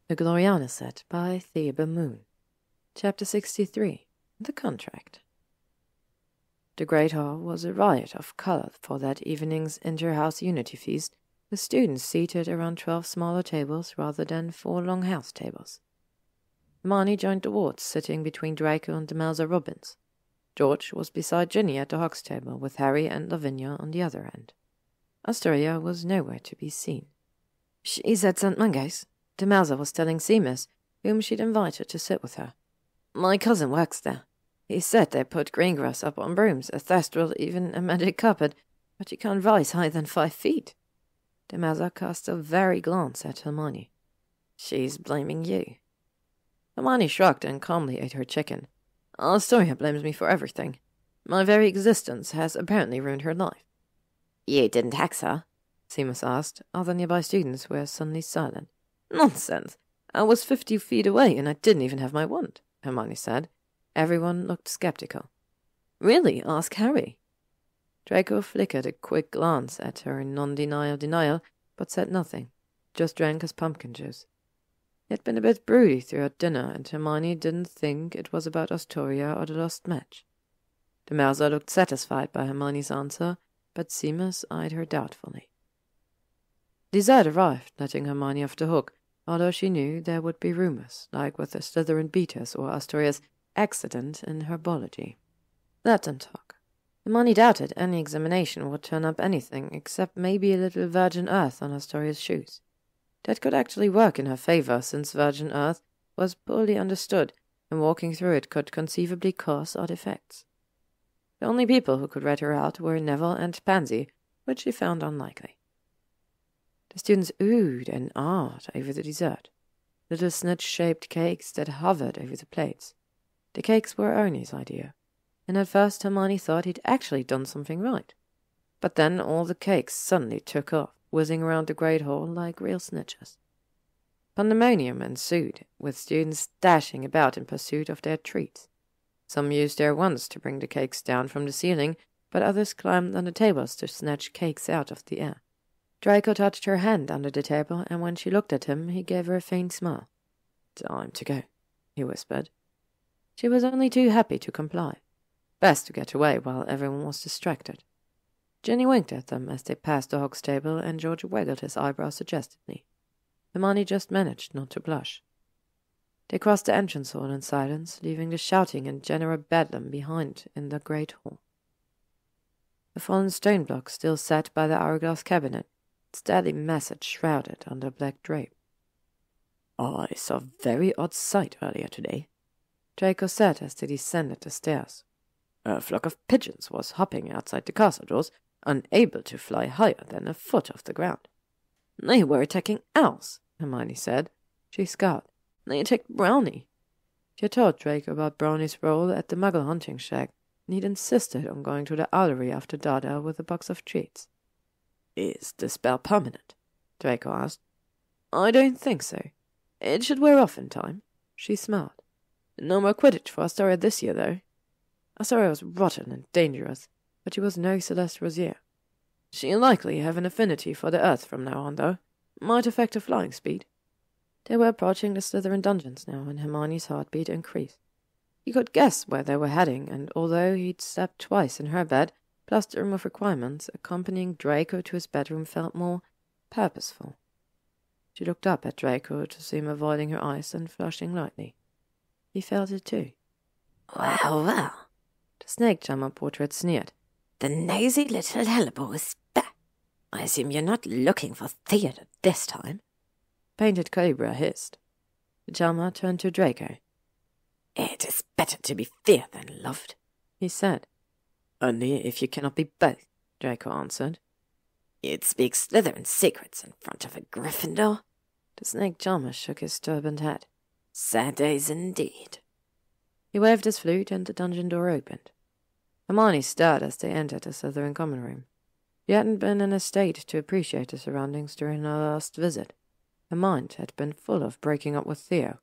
The Gloriana set by ThebeMoon. Chapter 63. The Contract. The Great Hall was a riot of colour for that evening's inter-house unity feast, with students seated around 12 smaller tables rather than 4 long house tables. Hermione joined the wards, sitting between Draco and Demelza Robbins. George was beside Ginny at the Hogs table, with Harry and Lavinia on the other end. Astoria was nowhere to be seen. "She's at St. Mungo's," Demelza was telling Seamus, whom she'd invited to sit with her. "My cousin works there. He said they put green grass up on brooms, a thestral, even a magic carpet, but you can't rise higher than 5 feet. Demelza cast a wary glance at Hermione. "She's blaming you." Hermione shrugged and calmly ate her chicken. "Astoria blames me for everything. My very existence has apparently ruined her life." "You didn't hex her?" Seamus asked. Other nearby students were suddenly silent. "Nonsense! I was 50 feet away and I didn't even have my wand," Hermione said. Everyone looked skeptical. "Really? Ask Harry." Draco flickered a quick glance at her in non-denial, but said nothing, just drank his pumpkin juice. He had been a bit broody throughout dinner, and Hermione didn't think it was about Astoria or the lost match. Demelza looked satisfied by Hermione's answer, but Seamus eyed her doubtfully. Dessert arrived, letting Hermione off the hook, although she knew there would be rumours, like with the Slytherin beaters or Astoria's accident in herbology. Let them talk. Hermione doubted any examination would turn up anything except maybe a little virgin earth on Astoria's shoes. That could actually work in her favour, since virgin earth was poorly understood, and walking through it could conceivably cause odd effects. The only people who could rat her out were Neville and Pansy, which she found unlikely. The students oohed and ahed over the dessert, little snitch-shaped cakes that hovered over the plates. The cakes were Ernie's idea, and at first Hermione thought he'd actually done something right. But then all the cakes suddenly took off, whizzing around the Great Hall like real snitches. Pandemonium ensued, with students dashing about in pursuit of their treats. Some used their wands to bring the cakes down from the ceiling, but others climbed on the tables to snatch cakes out of the air. Draco touched her hand under the table, and when she looked at him, he gave her a faint smile. "Time to go," he whispered. She was only too happy to comply. Best to get away while everyone was distracted. Ginny winked at them as they passed the Hog's table, and George waggled his eyebrows suggestively. Hermione just managed not to blush. They crossed the entrance hall in silence, leaving the shouting and general bedlam behind in the Great Hall. The fallen stone block still sat by the hourglass cabinet, its deadly message shrouded under black drape. "I saw a very odd sight earlier today," Draco said as they descended the stairs. "A flock of pigeons was hopping outside the castle doors, unable to fly higher than a foot off the ground." "They were attacking owls," Hermione said. She scowled. "They attacked Brownie." She had told Draco about Brownie's role at the Muggle hunting shack, and he'd insisted on going to the owlery after Dada with a box of treats. "Is the spell permanent?" Draco asked. "I don't think so. It should wear off in time." She smiled. "No more Quidditch for Astoria this year, though." Astoria was rotten and dangerous, but she was no Celeste Rosier. "She'll likely have an affinity for the earth from now on, though. Might affect her flying speed." They were approaching the Slytherin dungeons now, and Hermione's heartbeat increased. He could guess where they were heading, and although he'd slept twice in her bed, plus the room of requirements, accompanying Draco to his bedroom felt more purposeful. She looked up at Draco to see him avoiding her eyes and flushing lightly. He felt it too. "Well, well," the snake charmer portrait sneered. "The nosy little hellebore is back. I assume you're not looking for theatre this time." Painted Cobra hissed. The charmer turned to Draco. "It is better to be feared than loved," he said. "Only if you cannot be both," Draco answered. "You'd speak Slytherin secrets in front of a Gryffindor?" The snake charmer shook his turbaned head. "Sad days indeed." He waved his flute, and the dungeon door opened. Hermione stared as they entered the Slytherin common room. She hadn't been in a state to appreciate the surroundings during her last visit. Her mind had been full of breaking up with Theo,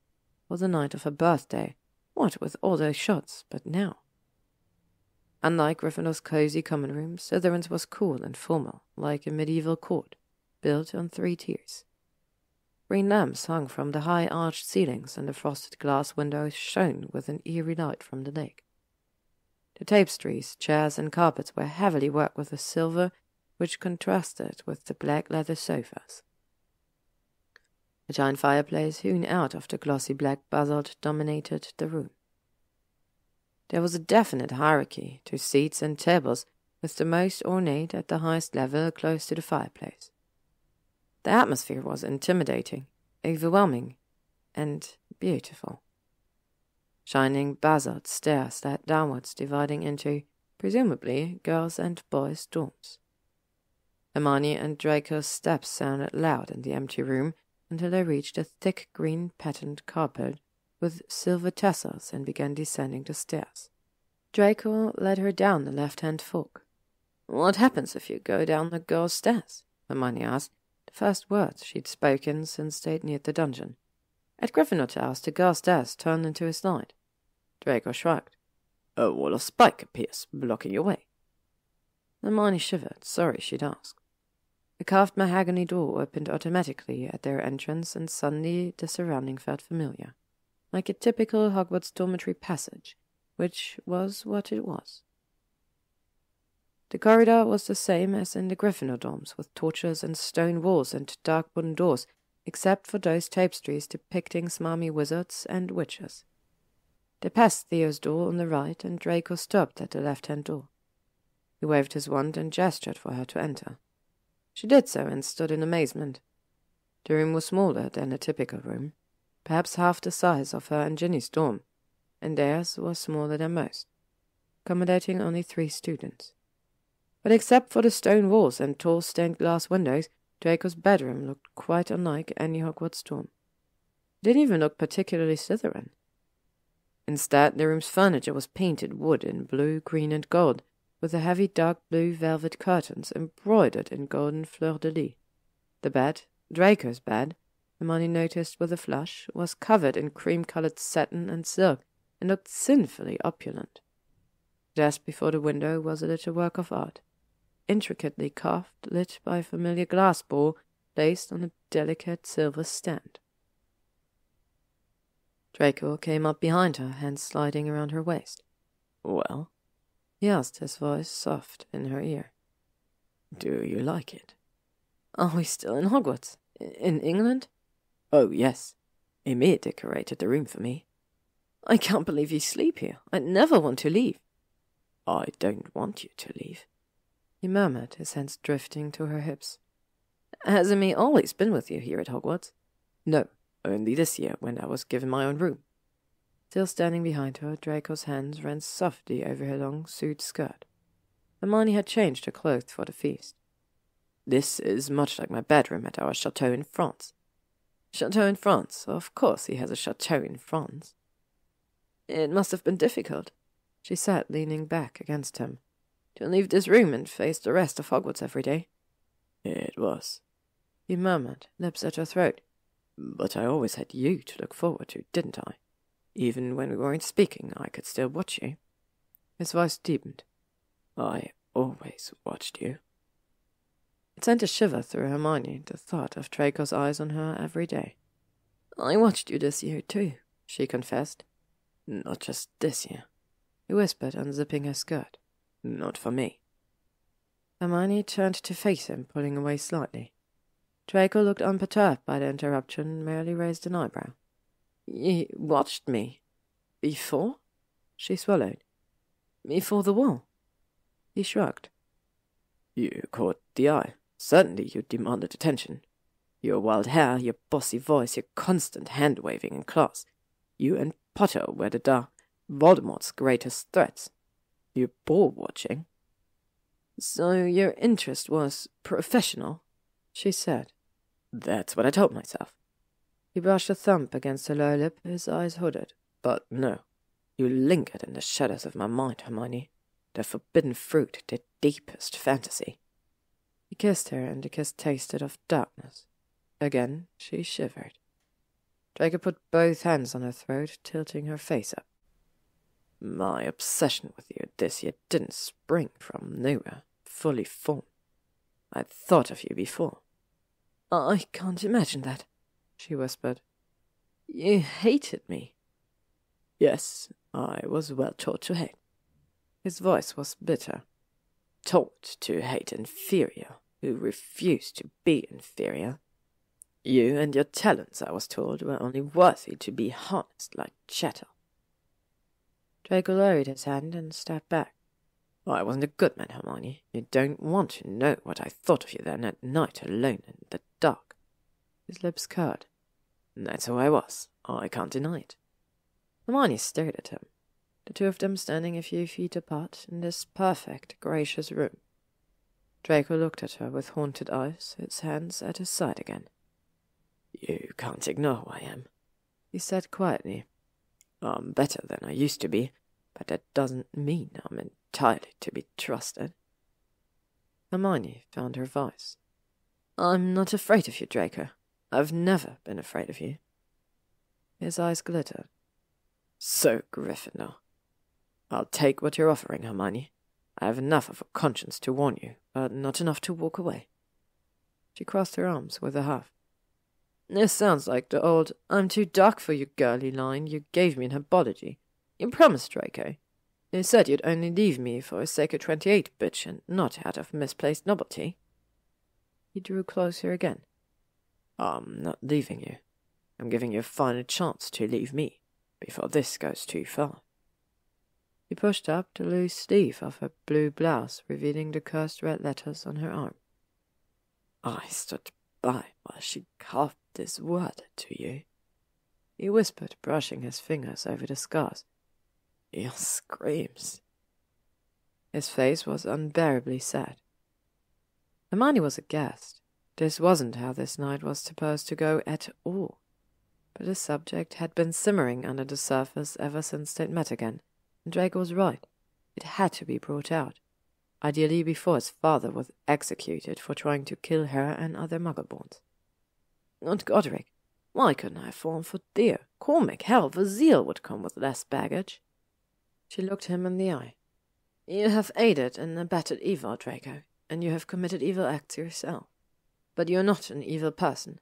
or the night of her birthday. What with all those shots, but now? Unlike Gryffindor's cozy common room, Slytherin's was cool and formal, like a medieval court, built on 3 tiers. Green lamps hung from the high arched ceilings, and the frosted glass windows shone with an eerie light from the lake. The tapestries, chairs, and carpets were heavily worked with a silver which contrasted with the black leather sofas. A giant fireplace hewn out of the glossy black basalt dominated the room. There was a definite hierarchy to seats and tables, with the most ornate at the highest level close to the fireplace. The atmosphere was intimidating, overwhelming, and beautiful. Shining basalt stairs led downwards, dividing into, presumably, girls' and boys' dorms. Hermione and Draco's steps sounded loud in the empty room until they reached a thick green patterned carpet with silver tassels and began descending the stairs. Draco led her down the left-hand fork. "What happens if you go down the girls' stairs?" Hermione asked, the first words she'd spoken since they'd neared the dungeon. At Gryffindor House, the girls' stairs turned into a slide. Draco shrugged. "A wall of spike appears, blocking your way." Hermione shivered, sorry she'd asked. A carved mahogany door opened automatically at their entrance, and suddenly the surrounding felt familiar, like a typical Hogwarts dormitory passage, which was what it was. The corridor was the same as in the Gryffindor dorms, with torches and stone walls and dark wooden doors, except for those tapestries depicting smarmy wizards and witches. They passed Theo's door on the right, and Draco stopped at the left-hand door. He waved his wand and gestured for her to enter. She did so and stood in amazement. The room was smaller than a typical room, perhaps half the size of her and Ginny's dorm, and theirs was smaller than most, accommodating only 3 students. But except for the stone walls and tall stained-glass windows, Draco's bedroom looked quite unlike any Hogwarts dorm. It didn't even look particularly Slytherin. Instead, the room's furniture was painted wood in blue, green, and gold, with the heavy dark blue velvet curtains embroidered in golden fleur-de-lis. The bed, Draco's bed, Hermione noticed with a flush, was covered in cream-coloured satin and silk, and looked sinfully opulent. The desk before the window was a little work of art, intricately carved, lit by a familiar glass ball placed on a delicate silver stand. Draco came up behind her, hands sliding around her waist. "Well?" he asked, his voice soft in her ear. "Do you like it?" "Are we still in Hogwarts? In England?" "Oh, yes. Emir decorated the room for me." "I can't believe you sleep here. I'd never want to leave." "I don't want you to leave," he murmured, his hands drifting to her hips. "Has Emir always been with you here at Hogwarts?" "No, only this year when I was given my own room." Still standing behind her, Draco's hands ran softly over her long suit skirt. Hermione had changed her clothes for the feast. "This is much like my bedroom at our chateau in France." "Chateau in France? Of course he has a chateau in France." "It must have been difficult," she said, leaning back against him, "to leave this room and face the rest of Hogwarts every day." "It was," he murmured, lips at her throat. "But I always had you to look forward to, didn't I? Even when we weren't speaking, I could still watch you." His voice deepened. "I always watched you." It sent a shiver through Hermione, the thought of Draco's eyes on her every day. "I watched you this year, too," she confessed. "Not just this year," he whispered, unzipping her skirt. "Not for me." Hermione turned to face him, pulling away slightly. Draco looked unperturbed by the interruption, merely raised an eyebrow. "You watched me? Before?" She swallowed. "Before the wall?" He shrugged. "You caught the eye. Certainly you demanded attention. Your wild hair, your bossy voice, your constant hand-waving in class. You and Potter were the Voldemort's greatest threats. You bore watching." "So your interest was professional?" she said. "That's what I told myself." He brushed a thumb against her lower lip, his eyes hooded. "But no, you lingered in the shadows of my mind, Hermione. The forbidden fruit, the deepest fantasy." He kissed her, and the kiss tasted of darkness. Again she shivered. Draco put both hands on her throat, tilting her face up. "My obsession with you this year didn't spring from nowhere, fully formed. I'd thought of you before." "I can't imagine that." she whispered. You hated me. Yes, I was well taught to hate. His voice was bitter. Taught to hate inferior, who refused to be inferior. You and your talents, I was told, were only worthy to be harnessed like chattel. Draco lowered his hand and stepped back. I wasn't a good man, Hermione. You don't want to know what I thought of you then at night alone in the dark. His lips curled. That's who I was. I can't deny it. Hermione stared at him, the two of them standing a few feet apart in this perfect, gracious room. Draco looked at her with haunted eyes, his hands at his side again. You can't ignore who I am, he said quietly. I'm better than I used to be, but that doesn't mean I'm entirely to be trusted. Hermione found her voice. I'm not afraid of you, Draco. I've never been afraid of you. His eyes glittered. So, Gryffindor. I'll take what you're offering, Hermione. I have enough of a conscience to warn you, but not enough to walk away. She crossed her arms with a huff. This sounds like the old I'm too dark for you girly line you gave me in Herbology. You promised, Draco. You said you'd only leave me for a sacred 28 bitch and not out of misplaced novelty. He drew closer again. I'm not leaving you. I'm giving you a final chance to leave me, before this goes too far. He pushed up the loose sleeve of her blue blouse, revealing the cursed red letters on her arm. I stood by while she carved this word to you, he whispered, brushing his fingers over the scars. Your screams. His face was unbearably sad. Hermione was aghast. This wasn't how this night was supposed to go at all. But the subject had been simmering under the surface ever since they'd met again, and Draco was right. It had to be brought out, ideally before his father was executed for trying to kill her and other Muggleborns. Aunt Godric, why couldn't I have fallen for dear? Cormac, hell, Vazil would come with less baggage. She looked him in the eye. You have aided and abetted evil, Draco, and you have committed evil acts yourself. But you're not an evil person.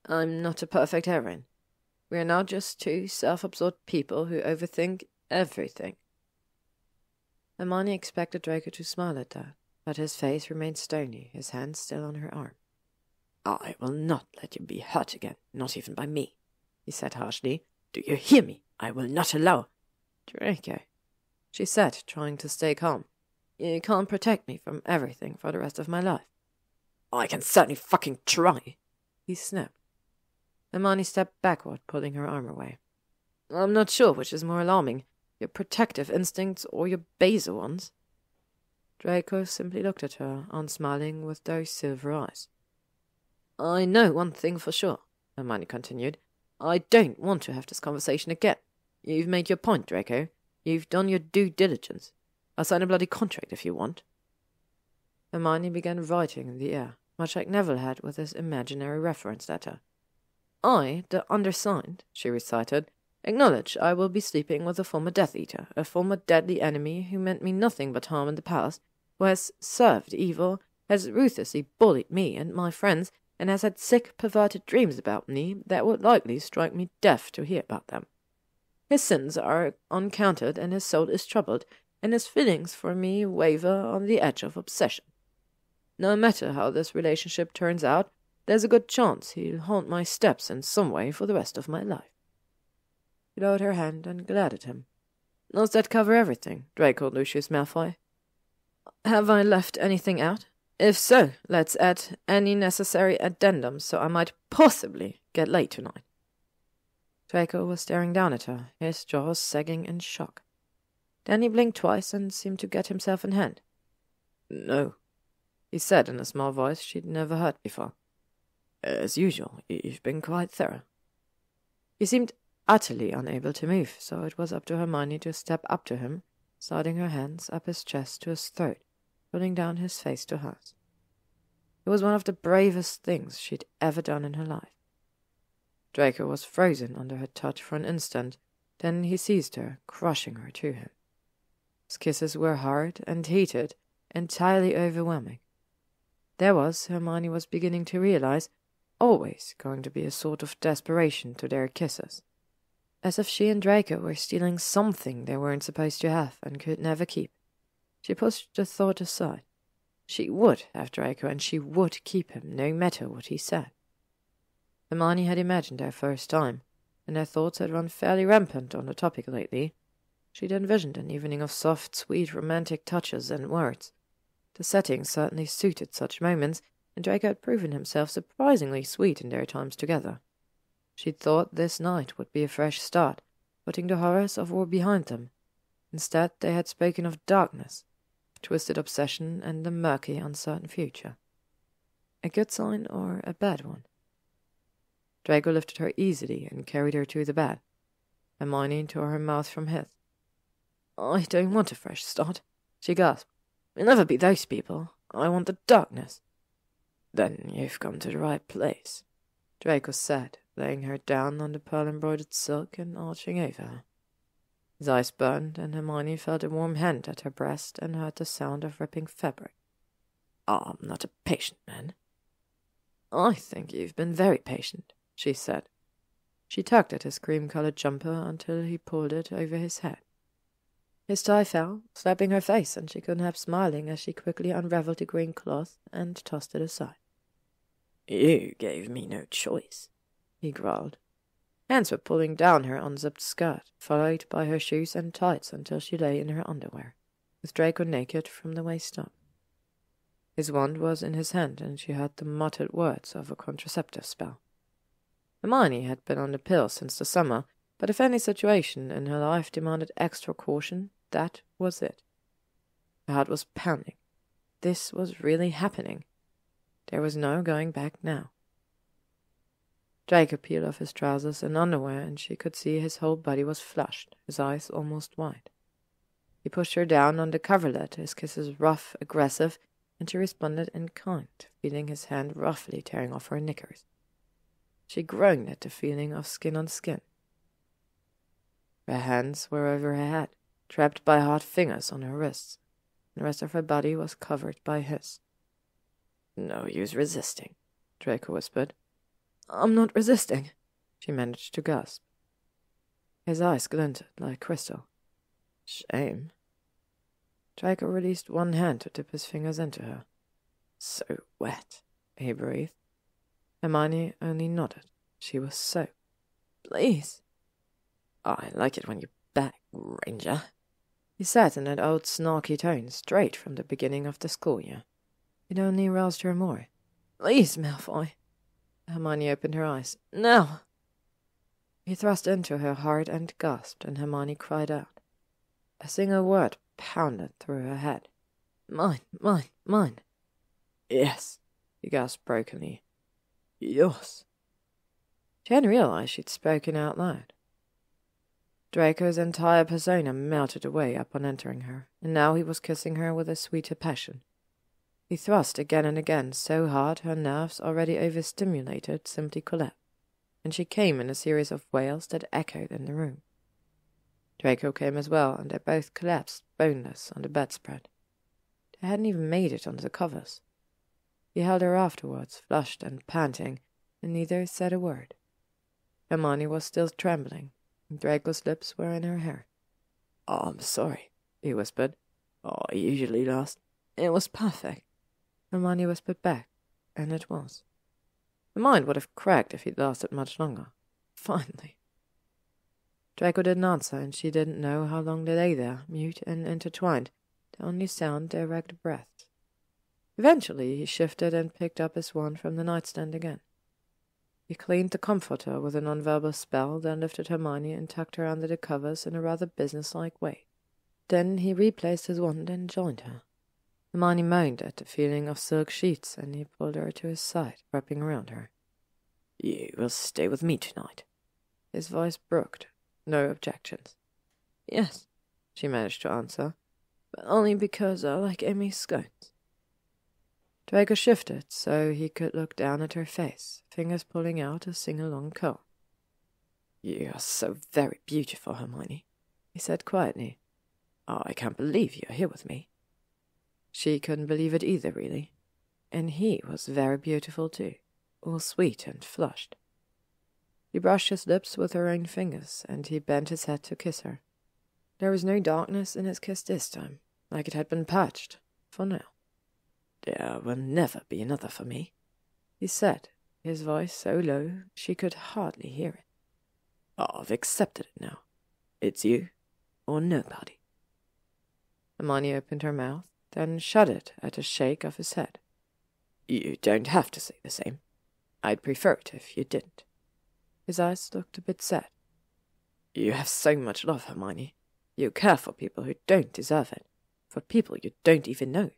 I'm not a perfect heroine. We are now just two self-absorbed people who overthink everything. Hermione expected Draco to smile at that, but his face remained stony, his hand still on her arm. I will not let you be hurt again, not even by me, he said harshly. Do you hear me? I will not allow. Draco, she said, trying to stay calm. You can't protect me from everything for the rest of my life. I can certainly fucking try, he snapped. Hermione stepped backward, pulling her arm away. I'm not sure which is more alarming, your protective instincts or your basal ones. Draco simply looked at her, unsmiling with those silver eyes. I know one thing for sure, Hermione continued. I don't want to have this conversation again. You've made your point, Draco. You've done your due diligence. I'll sign a bloody contract if you want. Hermione began writing in the air, much like Neville had with his imaginary reference letter. I, the undersigned, she recited, acknowledge I will be sleeping with a former Death Eater, a former deadly enemy who meant me nothing but harm in the past, who has served evil, has ruthlessly bullied me and my friends, and has had sick, perverted dreams about me that would likely strike me deaf to hear about them. His sins are uncounted, and his soul is troubled, and his feelings for me waver on the edge of obsession. No matter how this relationship turns out, there's a good chance he'll haunt my steps in some way for the rest of my life. She lowered her hand and glared at him. Does that cover everything, Draco Lucius Malfoy? Have I left anything out? If so, let's add any necessary addendums so I might possibly get late tonight. Draco was staring down at her, his jaws sagging in shock. Then he blinked twice and seemed to get himself in hand. No, he said in a small voice she'd never heard before. As usual, you've been quite thorough. He seemed utterly unable to move, so it was up to Hermione to step up to him, sliding her hands up his chest to his throat, pulling down his face to hers. It was one of the bravest things she'd ever done in her life. Draco was frozen under her touch for an instant, then he seized her, crushing her to him. His kisses were hard and heated, entirely overwhelming. Hermione was beginning to realize, always going to be a sort of desperation to their kisses. As if she and Draco were stealing something they weren't supposed to have and could never keep. She pushed the thought aside. She would have Draco, and she would keep him, no matter what he said. Hermione had imagined their first time, and their thoughts had run fairly rampant on the topic lately. She'd envisioned an evening of soft, sweet, romantic touches and words. The setting certainly suited such moments, and Draco had proven himself surprisingly sweet in their times together. She'd thought this night would be a fresh start, putting the horrors of war behind them. Instead, they had spoken of darkness, twisted obsession, and a murky, uncertain future. A good sign or a bad one? Draco lifted her easily and carried her to the bed. Hermione tore her mouth from his. "I don't want a fresh start," she gasped. "We'll never be those people. I want the darkness." "Then you've come to the right place," Draco said, laying her down on the pearl-embroidered silk and arching over her. His eyes burned, and Hermione felt a warm hand at her breast and heard the sound of ripping fabric. "I'm not a patient man." "I think you've been very patient," she said. She tugged at his cream-colored jumper until he pulled it over his head. His tie fell, slapping her face, and she couldn't help smiling as she quickly unraveled the green cloth and tossed it aside. "You gave me no choice," he growled. Hands were pulling down her unzipped skirt, followed by her shoes and tights until she lay in her underwear, with Draco naked from the waist up. His wand was in his hand, and she heard the muttered words of a contraceptive spell. Hermione had been on the pill since the summer, but if any situation in her life demanded extra caution, that was it. Her heart was pounding. This was really happening. There was no going back now. Draco peeled off his trousers and underwear, and she could see his whole body was flushed, his eyes almost wide. He pushed her down on the coverlet, his kisses rough, aggressive, and she responded in kind, feeling his hand roughly tearing off her knickers. She groaned at the feeling of skin on skin. Her hands were over her head, trapped by hard fingers on her wrists. The rest of her body was covered by his. "No use resisting," Draco whispered. "I'm not resisting," she managed to gasp. His eyes glinted like crystal. "Shame." Draco released one hand to dip his fingers into her. "So wet," he breathed. Hermione only nodded. She was soaked. "Please." "I like it when you back, Granger," he said in that old snarky tone straight from the beginning of the school year. It only roused her more. "Please, Malfoy." Hermione opened her eyes. "No!" He thrust into her hard and gasped, and Hermione cried out. A single word pounded through her head. "Mine, mine, mine." "Yes," he gasped brokenly. "Yours." She hadn't realized she'd spoken out loud. Draco's entire persona melted away upon entering her, and now he was kissing her with a sweeter passion. He thrust again and again so hard her nerves, already overstimulated, simply collapsed, and she came in a series of wails that echoed in the room. Draco came as well, and they both collapsed boneless on the bedspread. They hadn't even made it under the covers. He held her afterwards, flushed and panting, and neither said a word. Hermione was still trembling, and Draco's lips were in her hair. "I'm sorry," he whispered. "I usually last." "It was perfect," Hermione whispered back, and it was. Her mind would have cracked if he'd lasted much longer. Finally. Draco didn't answer, and she didn't know how long they lay there, mute and intertwined, the only sound their ragged breaths. Eventually he shifted and picked up his wand from the nightstand again. He cleaned the comforter with a nonverbal spell, then lifted Hermione and tucked her under the covers in a rather businesslike way. Then he replaced his wand and joined her. Hermione moaned at the feeling of silk sheets, and he pulled her to his side, wrapping around her. "You will stay with me tonight." His voice brooked no objections. "Yes," she managed to answer, "but only because I like Amy's scones." Draco shifted so he could look down at her face, fingers pulling out a sing-along curl. "You are so very beautiful, Hermione," he said quietly. "I can't believe you are here with me." She couldn't believe it either, really. And he was very beautiful, too. all sweet and flushed. He brushed his lips with her own fingers, and he bent his head to kiss her. There was no darkness in his kiss this time, like it had been patched, for now. "There will never be another for me," he said, his voice so low she could hardly hear it. "I've accepted it now. It's you or nobody." Hermione opened her mouth, then shuddered at a shake of his head. "You don't have to say the same. I'd prefer it if you didn't." His eyes looked a bit sad. "You have so much love, Hermione. You care for people who don't deserve it, for people you don't even know,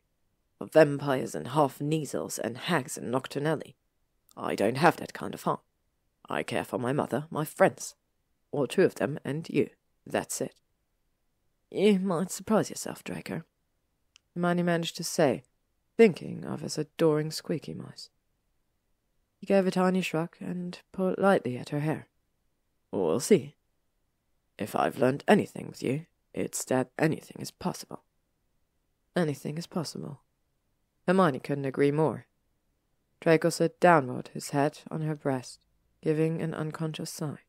for vampires and half-neasels and hags and nocturnelli. I don't have that kind of heart. I care for my mother, my friends, all two of them, and you. That's it." "You might surprise yourself, Draco," Hermione managed to say, thinking of his adoring squeaky mice. He gave a tiny shrug and pulled lightly at her hair. "We'll see. If I've learned anything with you, it's that anything is possible." Anything is possible. Hermione couldn't agree more. Draco slid downward, his head on her breast, giving an unconscious sigh.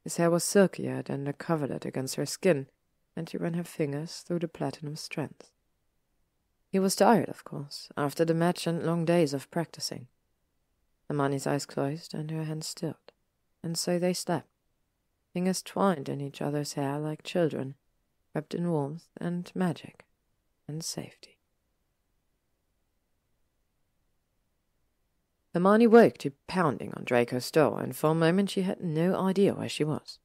His hair was silkier than the coverlet against her skin, and he ran her fingers through the platinum strands. He was tired, of course, after the match and long days of practicing. Hermione's eyes closed and her hands stilled, and so they slept, fingers twined in each other's hair like children, wrapped in warmth and magic and safety. Hermione woke to pounding on Draco's door, and for a moment she had no idea where she was.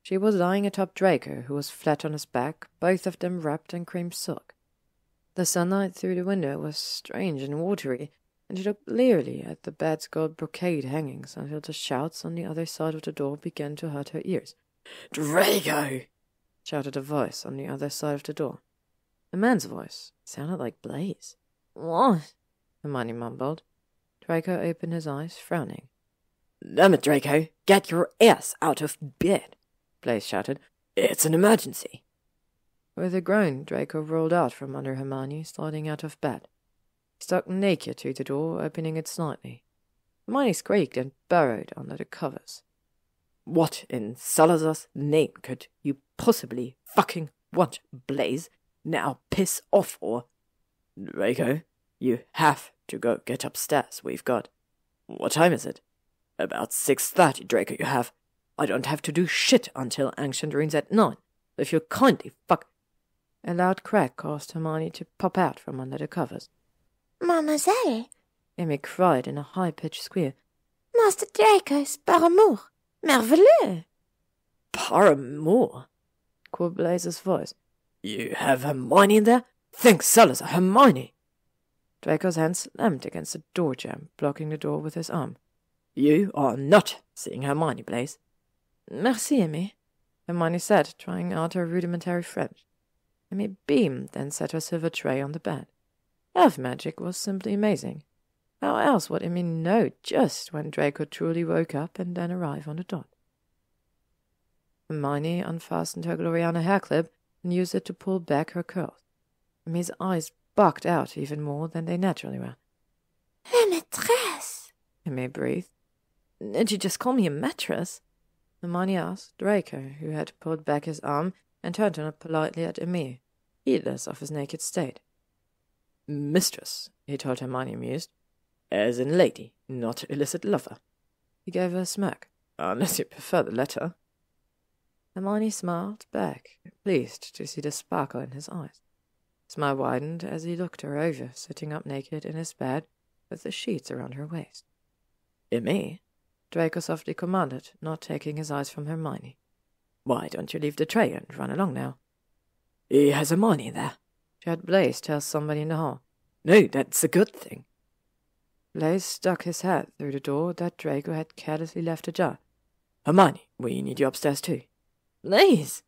She was lying atop Draco, who was flat on his back, both of them wrapped in cream silk. The sunlight through the window was strange and watery, and she looked blearily at the bed's gold brocade hangings until the shouts on the other side of the door began to hurt her ears. "Draco!" shouted a voice on the other side of the door. A man's voice. It sounded like Blaise. "What?" Hermione mumbled. Draco opened his eyes, frowning. "Damn it, Draco! Get your ass out of bed!" Blaise shouted. "It's an emergency!" With a groan, Draco rolled out from under Hermione, sliding out of bed. He stuck naked to the door, opening it slightly. Hermione squeaked and burrowed under the covers. "What in Salazar's name could you possibly fucking want, Blaise? Now piss off or—" "Draco, you have to go get upstairs. We've got— What time is it?" "About 6:30, Draco, you have. I don't have to do shit until ancient runes at 9. If you kindly fuck—" A loud crack caused Hermione to pop out from under the covers. "Mademoiselle," Amy cried in a high-pitched squeal. "Master Draco's paramour. Merveilleux!" "Paramour?" called Blaise's voice. "You have Hermione in there? Thank Salazar, Hermione!" Draco's hand slammed against the door jamb, blocking the door with his arm. "You are not seeing Hermione, Blaise." "Merci, Amy," Hermione said, trying out her rudimentary French. Amy beamed and set her silver tray on the bed. Elf magic was simply amazing. How else would Amy know just when Draco truly woke up and then arrive on the dot? Hermione unfastened her Gloriana hair clip and used it to pull back her curls. Amy's eyes bugged out even more than they naturally were. "La maîtresse," Amy breathed. "Did you just call me a mattress?" Hermione asked Draco, who had pulled back his arm and turned on it politely at Amy, heedless of his naked state. "Mistress," he told Hermione, amused. "As in lady, not illicit lover." He gave her a smirk. "Unless you prefer the latter." Hermione smiled back, pleased to see the sparkle in his eyes. His smile widened as he looked her over, sitting up naked in his bed with the sheets around her waist. "Amy," Draco softly commanded, not taking his eyes from Hermione. "Why don't you leave the tray and run along now?" "He has Hermione in there," she heard Blaise tell somebody in the hall. "No, that's a good thing." Blaise stuck his head through the door that Draco had carelessly left ajar. "Hermione, we need you upstairs too." "Blaise!"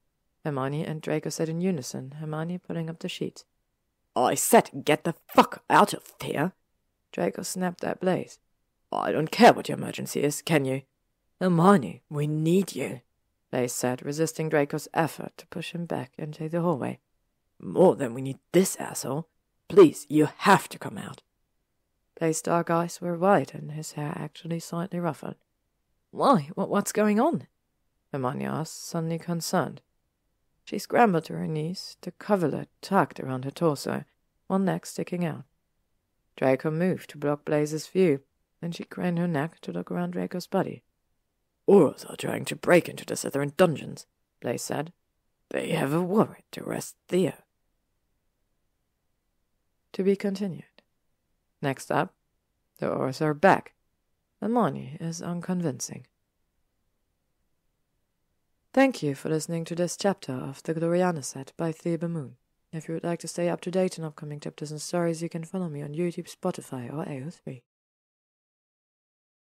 Hermione and Draco said in unison, Hermione pulling up the sheets. "I said get the fuck out of here!" Draco snapped at Blaise. "I don't care what your emergency is, can you?" "Hermione, we need you," Blaise said, resisting Draco's effort to push him back into the hallway. "More than we need this asshole. Please, you have to come out." Blaze's dark eyes were wide and his hair actually slightly ruffled. "Why? What's going on?" Hermione asked, suddenly concerned. She scrambled to her knees, the coverlet tucked around her torso, one leg sticking out. Draco moved to block Blaze's view, and she craned her neck to look around Draco's body. "Aurors are trying to break into the Slytherin dungeons," Blaze said. "They have a warrant to arrest Theo." To be continued. Next up, the Aurors are back. Hermione is unconvincing. Thank you for listening to this chapter of the Gloriana set by ThebeMoon. If you would like to stay up to date on upcoming chapters and stories, you can follow me on YouTube, Spotify, or AO3.